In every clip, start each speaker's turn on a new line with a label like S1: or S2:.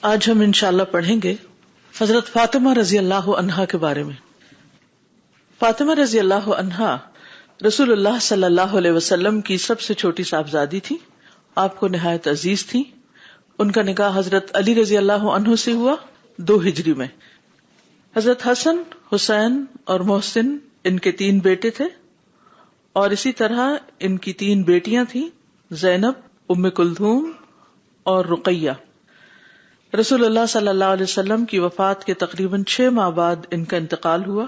S1: آج ہم انشاءاللہ پڑھیں گے حضرت فاطمہ رضی اللہ عنہا کے بارے میں۔ فاطمہ رضی اللہ عنہا رسول اللہ صلی اللہ علیہ وسلم کی سب سے چھوٹی صاحبزادی تھی، آپ کو نہایت عزیز تھی۔ ان کا نکاح حضرت علی رضی اللہ عنہ سے ہوا 2 ہجری میں۔ حضرت حسن، حسین اور محسن ان کے 3 بیٹے تھے، اور اسی طرح ان کی 3 بیٹیاں تھیں، زینب، ام کلثوم اور رقیہ۔ رسول اللہ صلی اللہ علیہ وسلم کی وفات کے تقریباً 6 ماہ بعد ان کا انتقال ہوا۔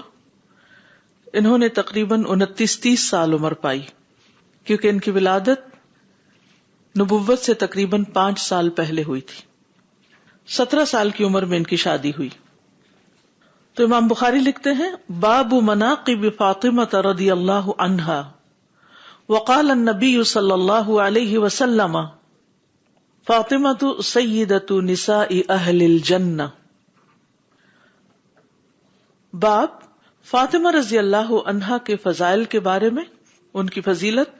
S1: انہوں نے تقریباً 29-30 سال عمر پائی، کیونکہ ان کی ولادت نبوت سے تقریباً 5 سال پہلے ہوئی تھی۔ 17 سال کی عمر میں ان کی شادی ہوئی۔ تو امام بخاری لکھتے ہیں، باب مناقب فاطمہ رضی اللہ عنہا وقال النبی صلی اللہ علیہ وسلم فاطمۃ سیدۃ نساء اہل الجنہ۔ باب فاطمہ رضی اللہ عنہا کے فضائل کے بارے میں، ان کی فضیلت،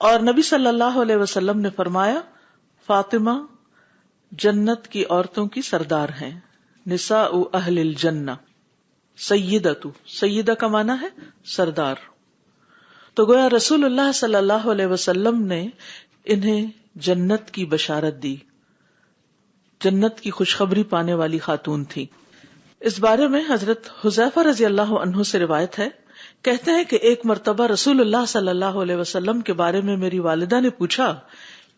S1: اور نبی صلی اللہ علیہ وسلم نے فرمایا فاطمہ جنت کی عورتوں کی سردار ہیں، نساء اہل الجنہ۔ سیدۃ، سیدہ کا معنی ہے سردار۔ تو گویا رسول اللہ صلی اللہ علیہ وسلم نے انہیں جنت کی بشارت دی، جنت کی خوشخبری پانے والی خاتون تھی۔ اس بارے میں حضرت حذیفہ رضی اللہ عنہ سے روایت ہے، کہتے ہیں کہ ایک مرتبہ رسول اللہ صلی اللہ علیہ وسلم کے بارے میں میری والدہ نے پوچھا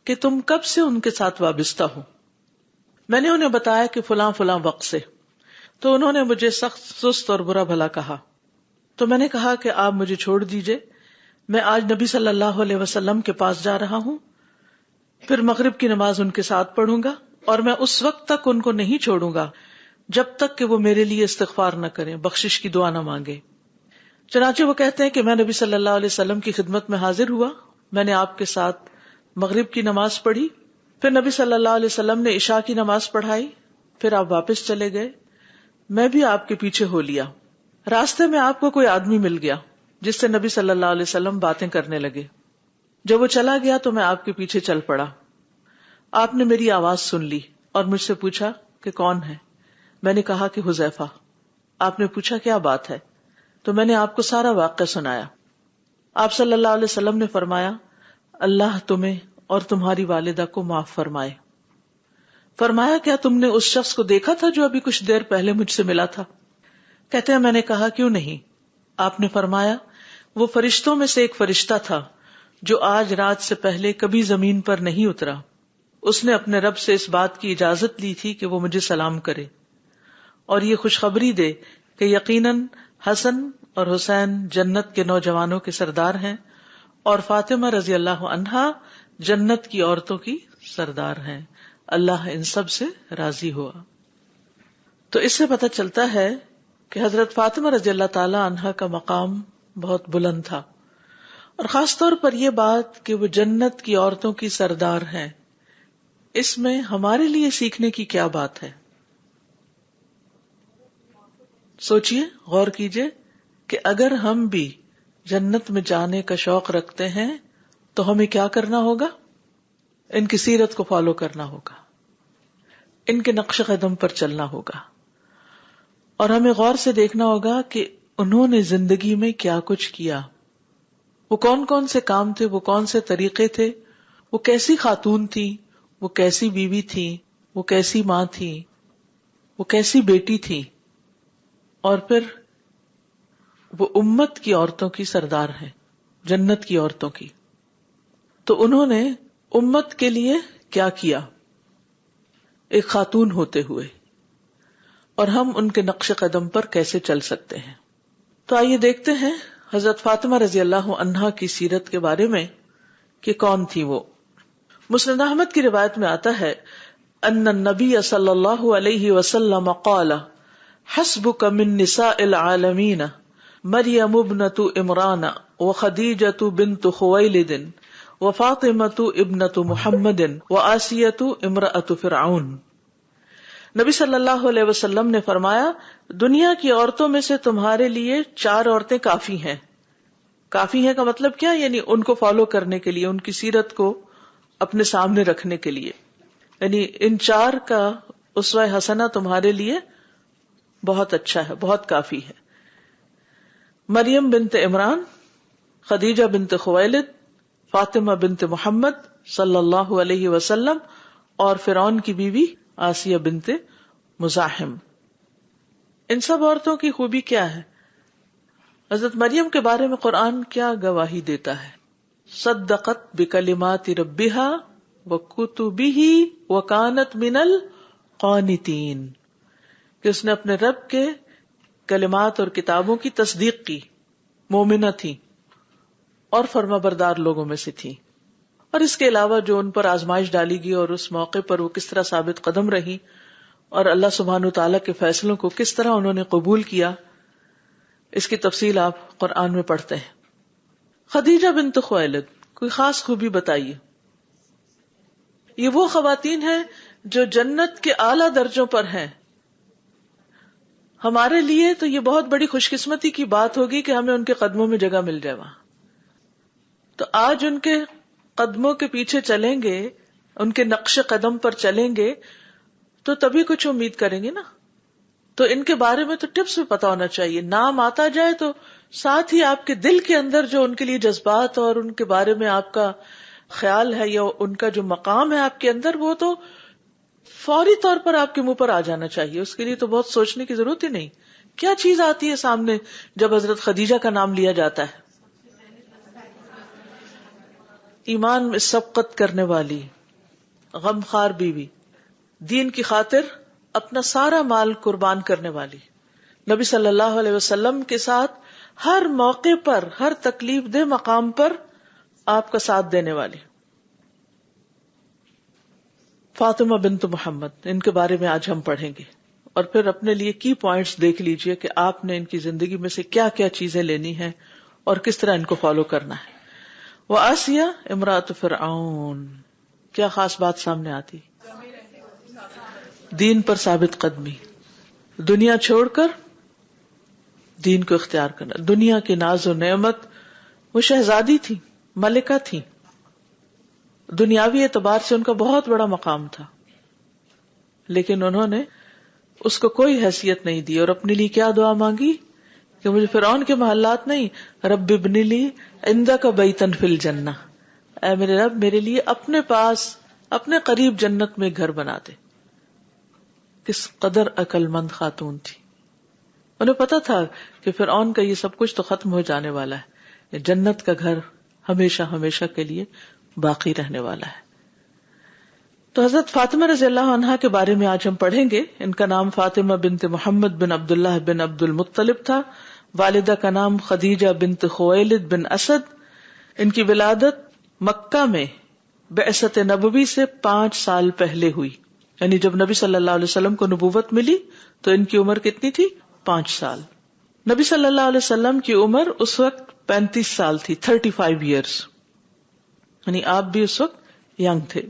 S1: کہ تم کب سے ان کے ساتھ وابستہ ہو؟ میں نے انہیں بتایا کہ فلاں فلاں وقت سے۔ تو انہوں نے مجھے سخت سست اور برا بھلا کہا۔ تو میں نے کہا کہ آپ مجھے چھوڑ دیجئے، میں آج نبی صلی اللہ علیہ وسلم کے پاس جا رہا ہوں، پھر مغرب کی نماز ان کے ساتھ پڑھوں گا، اور میں اس وقت تک ان کو نہیں چھوڑوں گا جب تک کہ وہ میرے لیے استغفار نہ کریں، بخشش کی دعا نہ مانگے۔ چنانچہ وہ کہتے ہیں کہ میں نبی صلی اللہ علیہ وسلم کی خدمت میں حاضر ہوا، میں نے آپ کے ساتھ مغرب کی نماز پڑھی، پھر نبی صلی اللہ علیہ وسلم نے عشاء کی نماز پڑھائی، پھر آپ واپس چلے گئے، میں بھی آپ کے پیچھے ہو لیا۔ راستے میں آپ کو کوئی آدمی مل گیا جس سے نبی صلی اللہ علیہ وسلم باتیں کرنے لگے۔ جب وہ چلا گیا تو میں آپ کے پیچھے چل پڑا۔ آپ نے میری آواز سن لی اور مجھ سے پوچھا کہ کون ہے؟ میں نے کہا کہ حذیفہ۔ آپ نے پوچھا کیا بات ہے؟ تو میں نے آپ کو سارا واقعہ سنایا۔ آپ صلی اللہ علیہ وسلم نے فرمایا اللہ تمہیں اور تمہاری والدہ کو معاف فرمائے۔ فرمایا کیا تم نے اس شخص کو دیکھا تھا جو ابھی کچھ دیر پہلے مجھ سے ملا تھا؟ کہتے ہیں میں نے کہا کیوں نہیں؟ آپ نے فرمایا وہ فرشتوں میں سے ایک فرشتہ تھا جو آج رات سے پہلے کبھی زمین پر نہیں اترا۔ اس نے اپنے رب سے اس بات کی اجازت لی تھی کہ وہ مجھے سلام کرے اور یہ خوشخبری دے کہ یقیناً حسن اور حسین جنت کے نوجوانوں کے سردار ہیں، اور فاطمہ رضی اللہ عنہا جنت کی عورتوں کی سردار ہیں، اللہ ان سب سے راضی ہوا۔ تو اس سے پتہ چلتا ہے کہ حضرت فاطمہ رضی اللہ تعالی عنہا کا مقام بہت بلند تھا، اور خاص طور پر یہ بات کہ وہ جنت کی عورتوں کی سردار ہیں، اس میں ہمارے لیے سیکھنے کی کیا بات ہے؟ سوچئے، غور کیجئے کہ اگر ہم بھی جنت میں جانے کا شوق رکھتے ہیں تو ہمیں کیا کرنا ہوگا؟ ان کی سیرت کو فالو کرنا ہوگا، ان کے نقش قدم پر چلنا ہوگا، اور ہمیں غور سے دیکھنا ہوگا کہ انہوں نے زندگی میں کیا کچھ کیا، وہ کون کون سے کام تھے، وہ کون سے طریقے تھے، وہ کیسی خاتون تھی، وہ کیسی بیوی تھی، وہ کیسی ماں تھی، وہ کیسی بیٹی تھی، اور پھر وہ امت کی عورتوں کی سردار ہیں، جنت کی عورتوں کی۔ تو انہوں نے امت کے لیے کیا کیا ایک خاتون ہوتے ہوئے، اور ہم ان کے نقش قدم پر کیسے چل سکتے ہیں۔ تو آئیے دیکھتے ہیں حضرت فاطمہ رضی اللہ عنہا کی سیرت کے بارے میں کہ کون تھی وہ۔ مسند احمد کی روایت میں آتا ہے ان النبی صلی اللہ علیہ وسلم قال حسبک من نساء العالمین مریم ابنۃ عمران وخدیجۃ بنت خویلد وفاطمۃ ابنۃ محمد وآسیۃ امرأۃ فرعون۔ نبی صلی اللہ علیہ وسلم نے فرمایا دنیا کی عورتوں میں سے تمہارے لیے 4 عورتیں کافی ہیں۔ کافی ہیں کا مطلب کیا؟ یعنی ان کو فالو کرنے کے لیے، ان کی سیرت کو اپنے سامنے رکھنے کے لیے، یعنی ان 4 کا اسوہ حسنہ تمہارے لیے بہت اچھا ہے، بہت کافی ہے۔ مریم بنت عمران، خدیجہ بنت خویلد، فاطمہ بنت محمد صلی اللہ علیہ وسلم اور فرعون کی بیوی آسیہ بنت مزاحم، ان سب عورتوں کی خوبی کیا ہے؟ حضرت مریم کے بارے میں قرآن کیا گواہی دیتا ہے؟ صدقت بکلمات ربہا وکتبہ وکانت من القانتین، کہ اس نے اپنے رب کے کلمات اور کتابوں کی تصدیق کی، مومنہ تھی اور فرما بردار لوگوں میں سے تھی۔ اور اس کے علاوہ جو ان پر آزمائش ڈالی گئی اور اس موقع پر وہ کس طرح ثابت قدم رہی اور اللہ سبحانہ تعالیٰ کے فیصلوں کو کس طرح انہوں نے قبول کیا، اس کی تفصیل آپ قرآن میں پڑھتے ہیں۔ خدیجہ بنت خویلد، کوئی خاص خوبی بتائیے؟ یہ وہ خواتین ہیں جو جنت کے اعلیٰ درجوں پر ہیں۔ ہمارے لیے تو یہ بہت بڑی خوش قسمتی کی بات ہوگی کہ ہمیں ان کے قدموں میں جگہ مل جائے وہاں۔ تو آج ان کے قدموں کے پیچھے چلیں گے، ان کے نقش قدم پر چلیں گے تو تبھی کچھ امید کریں گے نا۔ تو ان کے بارے میں تو ٹپس بھی پتا ہونا چاہیے، نام آتا جائے تو ساتھ ہی آپ کے دل کے اندر جو ان کے لیے جذبات اور ان کے بارے میں آپ کا خیال ہے یا ان کا جو مقام ہے آپ کے اندر، وہ تو فوری طور پر آپ کے منہ پر آ جانا چاہیے۔ اس کے لیے تو بہت سوچنے کی ضرورت ہی نہیں۔ کیا چیز آتی ہے سامنے جب حضرت خدیجہ کا نام لیا جاتا ہے؟ ایمان میں سبقت کرنے والی، غمخوار بیوی، دین کی خاطر اپنا سارا مال قربان کرنے والی، نبی صلی اللہ علیہ وسلم کے ساتھ ہر موقع پر، ہر تکلیف دہ مقام پر آپ کا ساتھ دینے والی۔ فاطمہ بنت محمد، ان کے بارے میں آج ہم پڑھیں گے، اور پھر اپنے لیے کی پوائنٹس دیکھ لیجئے کہ آپ نے ان کی زندگی میں سے کیا کیا چیزیں لینی ہیں اور کس طرح ان کو فالو کرنا ہے۔ وآسیہ امرأۃ فرعون، کیا خاص بات سامنے آتی؟ دین پر ثابت قدمی، دنیا چھوڑ کر دین کو اختیار کرنا، دنیا کی ناز و نعمت۔ وہ شہزادی تھی، ملکہ تھی، دنیاوی اعتبار سے ان کا بہت بڑا مقام تھا، لیکن انہوں نے اس کو کوئی حیثیت نہیں دی اور اپنے لیے کیا دعا مانگی کہ مجھے فرعون کے محلات نہیں، رب ابن لی عندک بیتا فی الجنہ، اے میرے رب میرے لیے اپنے پاس، اپنے قریب جنت میں گھر بنا دے۔ کس قدر عقل مند خاتون تھی، انہیں پتا تھا کہ فرعون کا یہ سب کچھ تو ختم ہو جانے والا ہے، جنت کا گھر ہمیشہ ہمیشہ کے لیے باقی رہنے والا ہے۔ تو حضرت فاطمہ رضی اللہ عنہا کے بارے میں آج ہم پڑھیں گے۔ ان کا نام فاطمہ بنت محمد بن عبداللہ بن عبد المطلب تھا، والدہ کا نام خدیجہ بنت خویلد بن اسد۔ ان کی ولادت مکہ میں بعثت نبوی سے 5 سال پہلے ہوئی، یعنی جب نبی صلی اللہ علیہ وسلم کو نبوت ملی تو ان کی عمر کتنی تھی؟ 5 سال۔ نبی صلی اللہ علیہ وسلم کی عمر اس وقت 35 سال تھی، 35 ایئرس، یعنی آپ بھی اس وقت ینگ تھے۔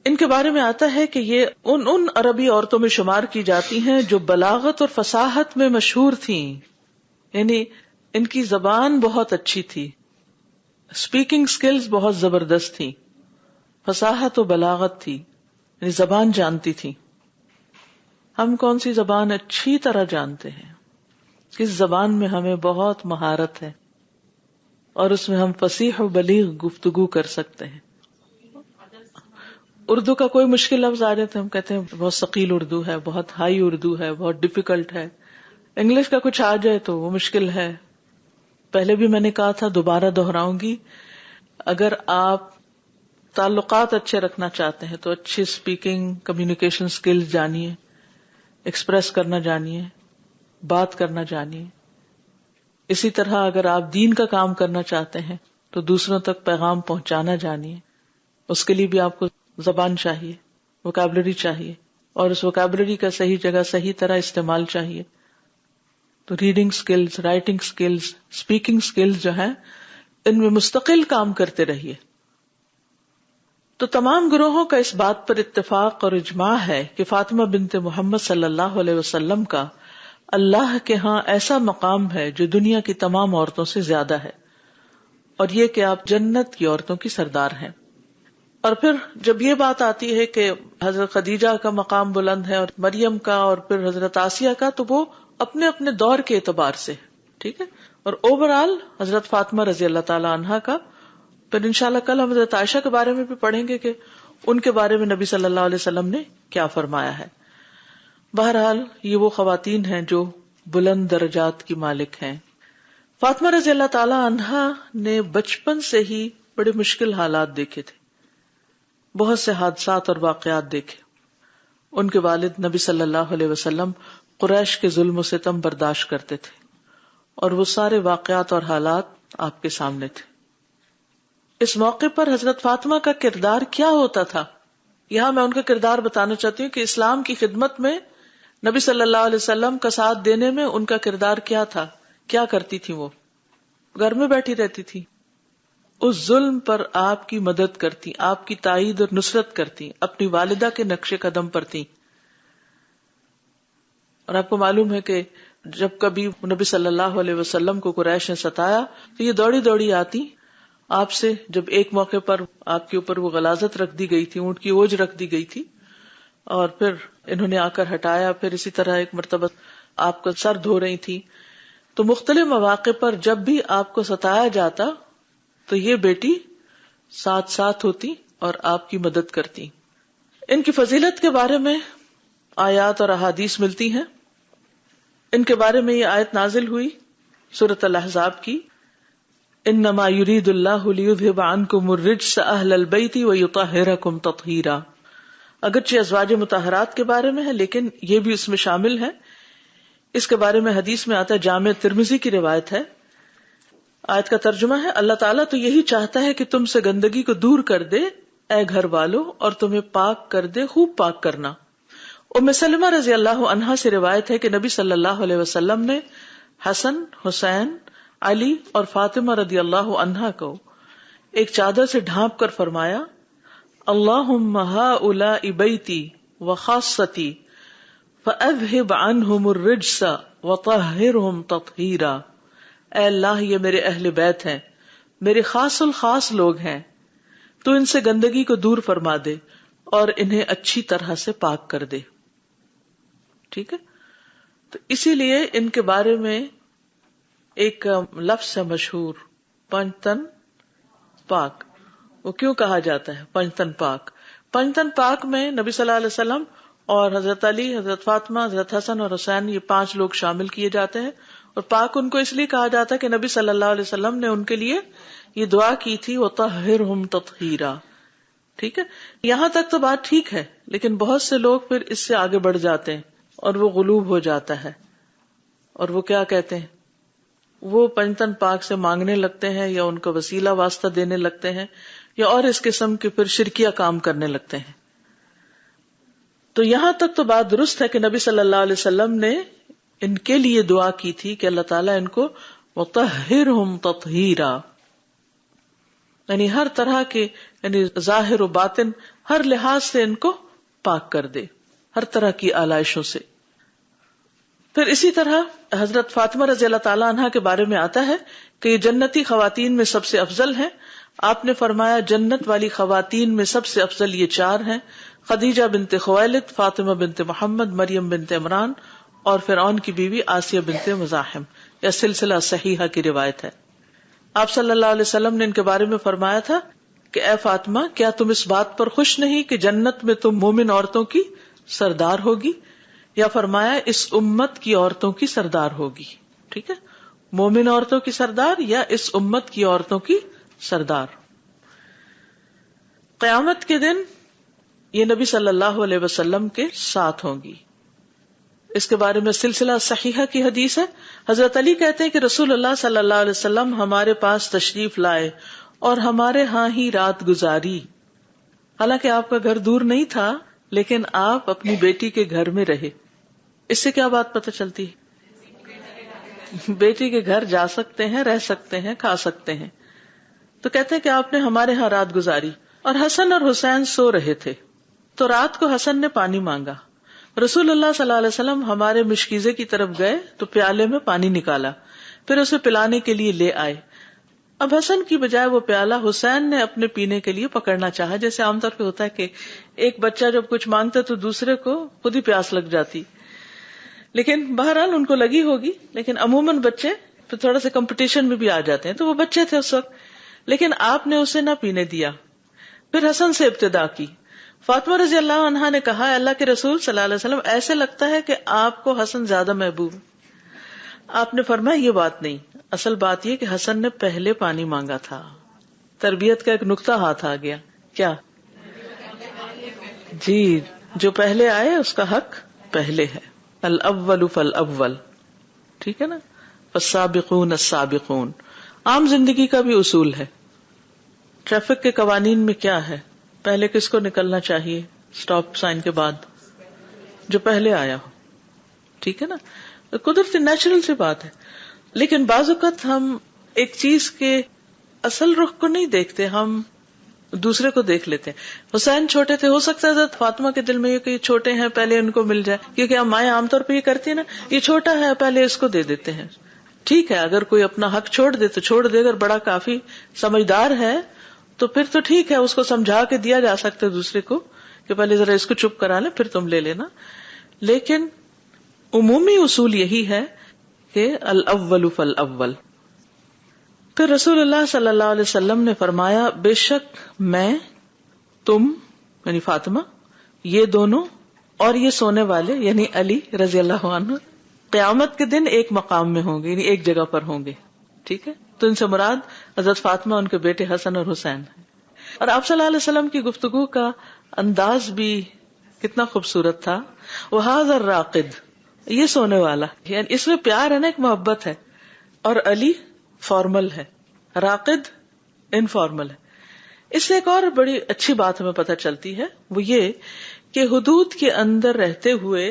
S1: ان کے بارے میں آتا ہے کہ یہ ان عربی عورتوں میں شمار کی جاتی ہیں جو بلاغت اور فصاحت میں مشہور تھیں، یعنی ان کی زبان بہت اچھی تھی، اسپیکنگ سکلز بہت زبردست تھی، فصاحت و بلاغت تھی، یعنی زبان جانتی تھی۔ ہم کون سی زبان اچھی طرح جانتے ہیں؟ کس زبان میں ہمیں بہت مہارت ہے اور اس میں ہم فصیح و بلیغ گفتگو کر سکتے ہیں۔ اردو کا کوئی مشکل لفظ آ جائے تو ہم کہتے ہیں بہت ثقیل اردو ہے، بہت ہائی اردو ہے، بہت ڈیفیکلٹ ہے۔ انگلش کا کچھ آ جائے تو وہ مشکل ہے۔ پہلے بھی میں نے کہا تھا، دوبارہ دہراؤں گی، اگر آپ تعلقات اچھے رکھنا چاہتے ہیں تو اچھی اسپیکنگ، کمیونیکیشن سکلز جانیے، ایکسپریس کرنا جانیے، بات کرنا جانیے۔ اسی طرح اگر آپ دین کا کام کرنا چاہتے ہیں تو دوسروں تک پیغام پہنچانا جانیے، اس کے لیے بھی آپ کو زبان چاہیے، ووکیبلری چاہیے، اور اس ووکیبلری کا صحیح جگہ صحیح طرح استعمال چاہیے۔ تو reading skills, writing skills, speaking skills جو ہیں، ان میں مستقل کام کرتے رہیے۔ تو تمام گروہوں کا اس بات پر اتفاق اور اجماع ہے کہ فاطمہ بنت محمد صلی اللہ علیہ وسلم کا اللہ کے ہاں ایسا مقام ہے جو دنیا کی تمام عورتوں سے زیادہ ہے، اور یہ کہ آپ جنت کی عورتوں کی سردار ہیں۔ اور پھر جب یہ بات آتی ہے کہ حضرت خدیجہ کا مقام بلند ہے اور مریم کا اور پھر حضرت آسیہ کا، تو وہ اپنے اپنے دور کے اعتبار سے، ٹھیک ہے، اور اوور آل حضرت فاطمہ رضی اللہ تعالی عنہا کا. پھر انشاءاللہ کل ہم حضرت عائشہ کے بارے میں بھی پڑھیں گے کہ ان کے بارے میں نبی صلی اللہ علیہ وسلم نے کیا فرمایا ہے. بہرحال یہ وہ خواتین ہیں جو بلند درجات کی مالک ہیں. فاطمہ رضی اللہ تعالی عنہا نے بچپن سے ہی بڑے مشکل حالات دیکھے تھے، بہت سے حادثات اور واقعات دیکھے. ان کے والد نبی صلی اللہ علیہ وسلم قریش کے ظلم و ستم برداشت کرتے تھے، اور وہ سارے واقعات اور حالات آپ کے سامنے تھے. اس موقع پر حضرت فاطمہ کا کردار کیا ہوتا تھا، یہاں میں ان کا کردار بتانا چاہتی ہوں کہ اسلام کی خدمت میں نبی صلی اللہ علیہ وسلم کا ساتھ دینے میں ان کا کردار کیا تھا. کیا کرتی تھی؟ وہ گھر میں بیٹھی رہتی تھی، اس ظلم پر آپ کی مدد کرتی، آپ کی تائید اور نصرت کرتی، اپنی والدہ کے نقش قدم پر تھی. اور آپ کو معلوم ہے کہ جب کبھی نبی صلی اللہ علیہ وسلم کو قریش نے ستایا تو یہ دوڑی دوڑی آتی آپ سے. جب ایک موقع پر آپ کے اوپر وہ غلاظت رکھ دی گئی تھی، اونٹ کی اوج رکھ دی گئی تھی، اور پھر انہوں نے آ کر ہٹایا. پھر اسی طرح ایک مرتبہ آپ کا سر دھو رہی تھی. تو مختلف مواقع پر جب بھی آپ کو ستایا جاتا تو یہ بیٹی ساتھ ساتھ ہوتی اور آپ کی مدد کرتی. ان کی فضیلت کے بارے میں آیات اور احادیث ملتی ہیں. ان کے بارے میں یہ آیت نازل ہوئی سورۃ الاحزاب کی، انما یرید اللہ لیذھب عنکم الرجس اہل البیت ویطہرکم تطہیرا. اگرچہ ازواج مطہرات کے بارے میں ہے لیکن یہ بھی اس میں شامل ہے. اس کے بارے میں حدیث میں آتا ہے، جامع ترمذی کی روایت ہے. آیت کا ترجمہ ہے، اللہ تعالیٰ تو یہی چاہتا ہے کہ تم سے گندگی کو دور کر دے اے گھر والو، اور تمہیں پاک کر دے خوب پاک کرنا. ام سلمہ رضی اللہ عنہا سے روایت ہے کہ نبی صلی اللہ علیہ وسلم نے حسن، حسین، علی اور فاطمہ رضی اللہ عنہا کو ایک چادر سے ڈھانپ کر فرمایا، اللہم ہؤلاء بیتی وخاصتی فاذھب عنہم الرجس وطہرہم تطہیرا. اے اللہ، یہ میرے اہل بیت ہیں، میرے خاص الخاص لوگ ہیں، تو ان سے گندگی کو دور فرما دے اور انہیں اچھی طرح سے پاک کر دے. ٹھیک ہے، تو اسی لیے ان کے بارے میں ایک لفظ ہے مشہور، پنجتن پاک. وہ کیوں کہا جاتا ہے پنجتن پاک؟ پنجتن پاک میں نبی صلی اللہ علیہ وسلم اور حضرت علی، حضرت فاطمہ، حضرت حسن اور حسین، یہ 5 لوگ شامل کیے جاتے ہیں. اور پاک ان کو اس لیے کہا جاتا ہے کہ نبی صلی اللہ علیہ وسلم نے ان کے لیے یہ دعا کی تھی، وطہرہم تطہیرا. ٹھیک ہے، یہاں تک تو بات ٹھیک ہے، لیکن بہت سے لوگ پھر اس سے آگے بڑھ جاتے ہیں اور وہ غلوب ہو جاتا ہے، اور وہ کیا کہتے ہیں، وہ پنجتن پاک سے مانگنے لگتے ہیں یا ان کا وسیلہ واسطہ دینے لگتے ہیں یا اور اس قسم کے پھر شرکیہ کام کرنے لگتے ہیں. تو یہاں تک تو بات درست ہے کہ نبی صلی اللہ علیہ وسلم نے ان کے لیے دعا کی تھی کہ اللہ تعالیٰ ان کو وطہرہم تطہیرا، یعنی ہر طرح کے، یعنی ظاہر و باطن ہر لحاظ سے ان کو پاک کر دے، ہر طرح کی آلائشوں سے. پھر اسی طرح حضرت فاطمہ رضی اللہ تعالیٰ عنہ کے بارے میں آتا ہے کہ یہ جنتی خواتین میں سب سے افضل ہیں. آپ نے فرمایا جنت والی خواتین میں سب سے افضل یہ 4 ہیں، خدیجہ بنت خویلد، فاطمہ بنت محمد، مریم بنت عمران اور فرعون کی بیوی آسیہ بنت مزاحم. یا سلسلہ صحیحہ کی روایت ہے. آپ صلی اللہ علیہ وسلم نے ان کے بارے میں فرمایا تھا کہ اے فاطمہ، کیا تم اس بات پر خوش نہیں کہ جنت میں تم مومن عورتوں کی سردار ہوگی؟ یا فرمایا اس امت کی عورتوں کی سردار ہوگی. ٹھیک ہے، مومن عورتوں کی سردار یا اس امت کی عورتوں کی سردار. قیامت کے دن یہ نبی صلی اللہ علیہ وسلم کے ساتھ ہوں گی. اس کے بارے میں سلسلہ صحیحہ کی حدیث ہے. حضرت علی کہتے ہیں کہ رسول اللہ صلی اللہ علیہ وسلم ہمارے پاس تشریف لائے اور ہمارے ہاں ہی رات گزاری. حالانکہ آپ کا گھر دور نہیں تھا، لیکن آپ اپنی بیٹی کے گھر میں رہے. اس سے کیا بات پتہ چلتی ہے؟ بیٹی کے گھر جا سکتے ہیں، رہ سکتے ہیں، کھا سکتے ہیں. تو کہتے ہیں کہ آپ نے ہمارے ہاں رات گزاری اور حسن اور حسین سو رہے تھے. تو رات کو حسن نے پانی مانگا. رسول اللہ صلی اللہ علیہ وسلم ہمارے مشکیزے کی طرف گئے تو پیالے میں پانی نکالا، پھر اسے پلانے کے لیے لے آئے. اب حسن کی بجائے وہ پیالہ حسین نے اپنے پینے کے لیے پکڑنا چاہا. جیسے عام طور پہ ہوتا ہے کہ ایک بچہ جب کچھ مانگتا تو دوسرے کو خود ہی پیاس لگ جاتی. لیکن بہرحال ان کو لگی ہوگی. لیکن عموماً بچے پھر تھوڑا سا کمپٹیشن میں بھی آ جاتے ہیں, تو وہ بچے تھے اس وقت. لیکن آپ نے اسے نہ پینے دیا. پھر حسن سے ابتدا کی. فاطمہ رضی اللہ عنہا نے کہا, اللہ کے رسول صلی اللہ علیہ وسلم, ایسے لگتا ہے کہ آپ کو حسن زیادہ محبوب. آپ نے فرمایا یہ بات نہیں, اصل بات یہ کہ حسن نے پہلے پانی مانگا تھا. تربیت کا ایک نقطہ ہاتھ آ گیا. کیا جی, جو پہلے آئے اس کا حق پہلے ہے. الاول فالاول, ٹھیک ہے نا. فالسابقون السابقون عام زندگی کا بھی اصول ہے. ٹریفک کے قوانین میں کیا ہے, پہلے کس کو نکلنا چاہیے سٹاپ سائن کے بعد؟ جو پہلے آیا ہو, ٹھیک ہے نا. قدرتی نیچرل سی بات ہے. لیکن بعض اوقات ہم ایک چیز کے اصل رخ کو نہیں دیکھتے, ہم دوسرے کو دیکھ لیتے ہیں. حسین چھوٹے تھے, ہو سکتا ہے حضرت فاطمہ کے دل میں یہ کہ یہ چھوٹے ہیں پہلے ان کو مل جائے, کیونکہ ہم مائیں عام طور پہ یہ کرتی ہیں نا, یہ چھوٹا ہے پہلے اس کو دے دیتے ہیں. ٹھیک ہے, اگر کوئی اپنا حق چھوڑ دے تو چھوڑ دے, اگر بڑا کافی سمجھدار ہے تو پھر تو ٹھیک ہے, اس کو سمجھا کے دیا جا سکتا ہے دوسرے کو کہ پہلے ذرا اس کو چپ کرا لیں پھر تم لے لینا. لیکن عمومی اصول یہی ہے کہ الاول فالاول. پھر رسول اللہ صلی اللہ علیہ وسلم نے فرمایا, بے شک میں, تم یعنی فاطمہ, یہ دونوں اور یہ سونے والے یعنی علی رضی اللہ عنہ قیامت کے دن ایک مقام میں ہوں گے, یعنی ایک جگہ پر ہوں گے. ٹھیک ہے, تو ان سے مراد حضرت فاطمہ, ان کے بیٹے حسن اور حسین ہیں. اور آپ صلی اللہ علیہ وسلم کی گفتگو کا انداز بھی کتنا خوبصورت تھا. وہذا الراقد, یہ سونے والا, یعنی اس میں پیار ہے نا, ایک محبت ہے. اور علی فارمل ہے, راقد انفارمل ہے. اس سے ایک اور بڑی اچھی بات ہمیں پتہ چلتی ہے, وہ یہ کہ حدود کے اندر رہتے ہوئے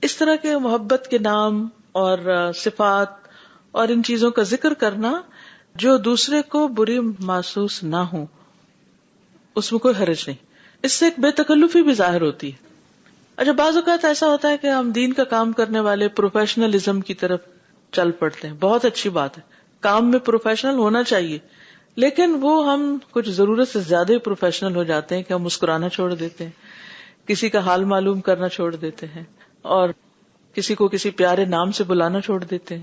S1: اس طرح کے محبت کے نام اور صفات اور ان چیزوں کا ذکر کرنا جو دوسرے کو بری محسوس نہ ہو, اس میں کوئی حرج نہیں. اس سے ایک بے تکلفی بھی ظاہر ہوتی ہے. اچھا, بعض اوقات ایسا ہوتا ہے کہ ہم دین کا کام کرنے والے پروفیشنلزم کی طرف چل پڑتے ہیں. بہت اچھی بات ہے, کام میں پروفیشنل ہونا چاہیے, لیکن وہ ہم کچھ ضرورت سے زیادہ ہی پروفیشنل ہو جاتے ہیں کہ ہم مسکرانا چھوڑ دیتے ہیں, کسی کا حال معلوم کرنا چھوڑ دیتے ہیں, اور کسی کو کسی پیارے نام سے بلانا چھوڑ دیتے ہیں.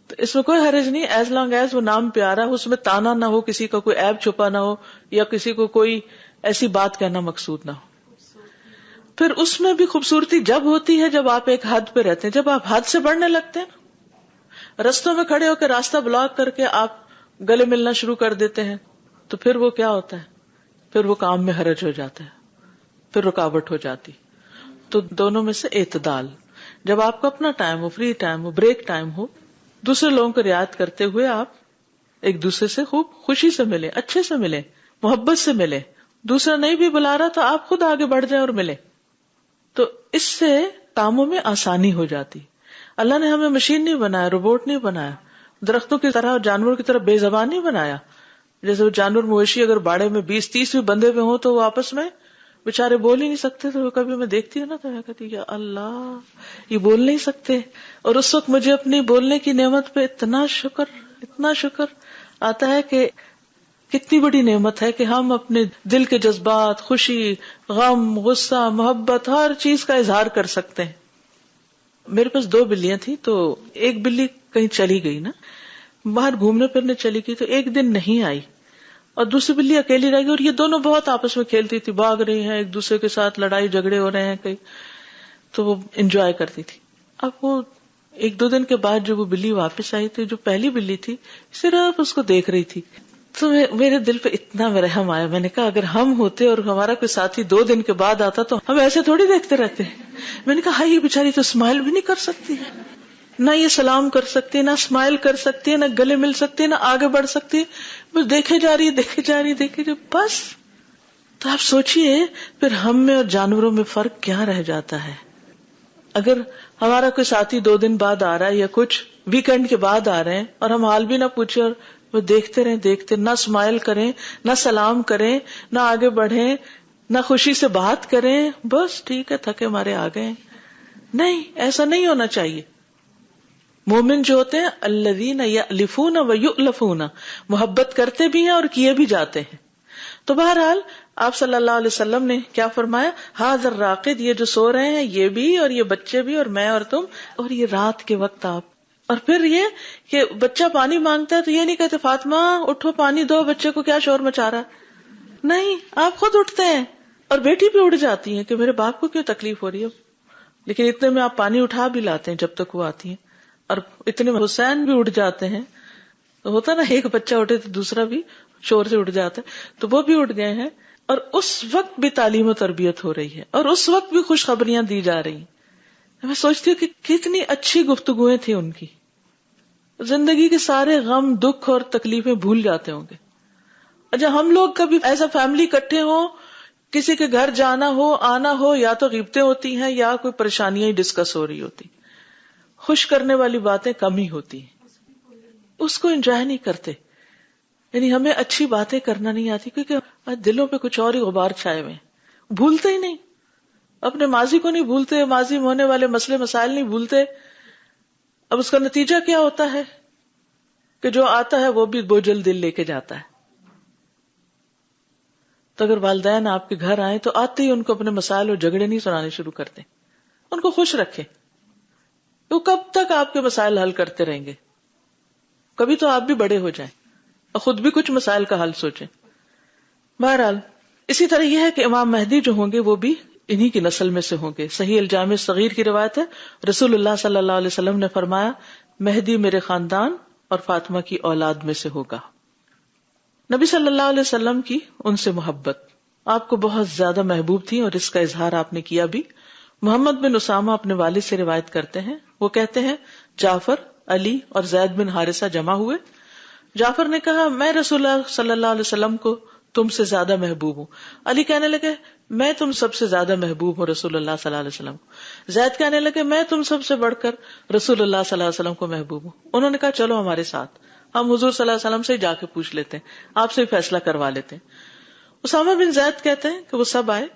S1: تو اس میں کوئی حرج نہیں, ایز لانگ ایز وہ نام پیارا ہو, اس میں تانا نہ ہو, کسی کا کوئی عیب چھپا نہ ہو, یا کسی کو کوئی ایسی بات کہنا مقصود نہ ہو. پھر اس میں بھی خوبصورتی جب ہوتی ہے جب آپ ایک حد پہ رہتے ہیں. جب آپ حد سے بڑھنے لگتے ہیں نا, رستوں میں کھڑے ہو کے راستہ بلاک کر کے آپ گلے ملنا شروع کر دیتے ہیں, تو پھر وہ کیا ہوتا ہے, پھر وہ کام میں حرج ہو جاتا ہے, پھر رکاوٹ ہو جاتی. تو دونوں میں سے اعتدال, جب آپ کا اپنا ٹائم ہو, فری ٹائم ہو, بریک ٹائم ہو, دوسرے لوگوں کو رعایت کرتے ہوئے آپ ایک دوسرے سے خوب خوشی سے ملیں, اچھے سے ملیں, محبت سے ملیں. دوسرا نہیں بھی بلا رہا تو آپ خود آگے بڑھ جائیں اور ملیں. تو اس سے کاموں میں آسانی ہو جاتی. اللہ نے ہمیں مشین نہیں بنایا, روبوٹ نہیں بنایا, درختوں کی طرح, جانوروں کی طرح بے زبان نہیں بنایا. جیسے وہ جانور مویشی اگر باڑے میں 20-30 بھی بندے ہوئے ہوں تو وہ آپس میں بےچارے بول ہی نہیں سکتے. تو کبھی میں دیکھتی ہوں نا تو میں کہتی یا اللہ, یہ بول نہیں سکتے. اور اس وقت مجھے اپنی بولنے کی نعمت پہ اتنا شکر آتا ہے کہ کتنی بڑی نعمت ہے کہ ہم اپنے دل کے جذبات, خوشی, غم, غصہ, محبت, ہر چیز کا اظہار کر سکتے ہیں. میرے پاس 2 بلیاں تھیں, تو ایک بلی کہیں چلی گئی نا, باہر گھومنے پھرنے چلی گئی, تو ایک دن نہیں آئی, اور دوسری بلی اکیلی رہ گئی. اور یہ دونوں بہت آپس میں کھیلتی تھی, بھاگ رہی ہیں, ایک دوسرے کے ساتھ لڑائی جھگڑے ہو رہے ہیں کہیں, تو وہ انجوائے کرتی تھی. اب وہ 1-2 دن کے بعد جو وہ بلی واپس آئی تھی, جو پہلی بلی تھی, صرف اس کو دیکھ رہی تھی. تو میرے دل پہ اتنا رحم آیا. میں نے کہا اگر ہم ہوتے اور ہمارا کوئی ساتھی 2 دن کے بعد آتا تو ہم ایسے تھوڑی دیکھتے رہتے. میں نے کہا ہائی, یہ بیچاری تو اسمائل بھی نہیں کر سکتی, نہ یہ سلام کر سکتی, نہ اسمائل کر سکتی, نہ گلے مل سکتی, نہ آگے بڑھ سکتی, بس دیکھے جا رہی بس. تو آپ سوچئے پھر ہم میں اور جانوروں میں فرق کیا رہ جاتا ہے. اگر ہمارا کوئی ساتھی 2 دن بعد آ رہا ہے یا کچھ ویکینڈ کے بعد آ رہے ہیں اور ہم حال بھی نہ پوچھے اور وہ دیکھتے رہیں, نہ اسمائل کریں, نہ سلام کریں, نہ آگے بڑھیں, نہ خوشی سے بات کریں, بس ٹھیک ہے تھکے مارے آ گئے. نہیں, ایسا نہیں ہونا چاہیے. مومن جو ہوتے ہیں الذین یألفون ویؤلفون، محبت کرتے بھی ہیں اور کیے بھی جاتے ہیں. تو بہرحال آپ صلی اللہ علیہ وسلم نے کیا فرمایا، ھذا الراقد، یہ جو سو رہے ہیں یہ بھی اور یہ بچے بھی اور میں اور تم، اور یہ رات کے وقت آپ. اور پھر یہ کہ بچہ پانی مانگتا ہے تو یہ نہیں کہتے فاطمہ اٹھو پانی دو، بچے کو کیا شور مچا رہا ہے، نہیں، آپ خود اٹھتے ہیں. اور بیٹی بھی اٹھ جاتی ہے کہ میرے باپ کو کیوں تکلیف ہو رہی ہے، لیکن اتنے میں آپ پانی اٹھا بھی لاتے ہیں جب تک وہ آتی ہیں. اور اتنے میں حسین بھی اٹھ جاتے ہیں. تو ہوتا نا ایک بچہ اٹھے تو دوسرا بھی شور سے اٹھ جاتا ہے، تو وہ بھی اٹھ گئے ہیں. اور اس وقت بھی تعلیم و تربیت ہو رہی ہے اور اس وقت بھی خوشخبریاں دی جا رہی ہیں. میں سوچتی ہوں کہ کتنی اچھی گفتگویں تھیں ان کی. زندگی کے سارے غم دکھ اور تکلیفیں بھول جاتے ہوں گے. اچھا ہم لوگ کبھی ایسا فیملی اکٹھے ہوں، کسی کے گھر جانا ہو آنا ہو، یا تو غیبتیں ہوتی ہیں یا کوئی پریشانیاں ہی ڈسکس ہو رہی ہوتی، خوش کرنے والی باتیں کم ہی ہوتی ہیں، اس کو انجوائے نہیں کرتے. یعنی ہمیں اچھی باتیں کرنا نہیں آتی کیونکہ دلوں پہ کچھ اور ہی غبار چھائے ہوئے ہیں، بھولتے ہی نہیں، اپنے ماضی کو نہیں بھولتے، ماضی میں ہونے والے مسئلے مسائل نہیں بھولتے. اب اس کا نتیجہ کیا ہوتا ہے کہ جو آتا ہے وہ بھی بوجھل دل لے کے جاتا ہے. تو اگر والدین آپ کے گھر آئیں تو آتے ہی ان کو اپنے مسائل اور جھگڑے نہیں سنانے شروع کرتے، ان کو خوش رکھیں. وہ کب تک آپ کے مسائل حل کرتے رہیں گے؟ کبھی تو آپ بھی بڑے ہو جائیں اور خود بھی کچھ مسائل کا حل سوچیں. بہرحال اسی طرح یہ ہے کہ امام مہدی جو ہوں گے وہ بھی انہی کی نسل میں سے ہوں گے. صحیح الجامع صغیر کی روایت ہے، رسول اللہ صلی اللہ علیہ وسلم نے فرمایا مہدی میرے خاندان اور فاطمہ کی اولاد میں سے ہوگا. نبی صلی اللہ علیہ وسلم کی ان سے محبت آپ کو بہت زیادہ محبوب تھی اور اس کا اظہار آپ نے کیا بھی. محمد بن اسامہ اپنے والد سے روایت کرتے ہیں، وہ کہتے ہیں جعفر، علی اور زید بن حارثہ جمع ہوئے. جعفر نے کہا میں رسول اللہ صلی اللہ علیہ وسلم کو تم سے زیادہ محبوب ہوں. علی کہنے لگے میں تم سب سے زیادہ محبوب ہوں رسول اللہ صلی اللہ علیہ وسلم. زید کہنے لگے میں تم سب سے بڑھ کر رسول اللہ صلی اللہ علیہ وسلم کو محبوب ہوں. انہوں نے کہا چلو ہمارے ساتھ، ہم حضور صلی اللہ علیہ وسلم سے جا کے پوچھ لیتے ہیں، آپ سے فیصلہ کروا لیتے ہیں. اسامہ بن زید کہتے ہیں کہ وہ سب آئے،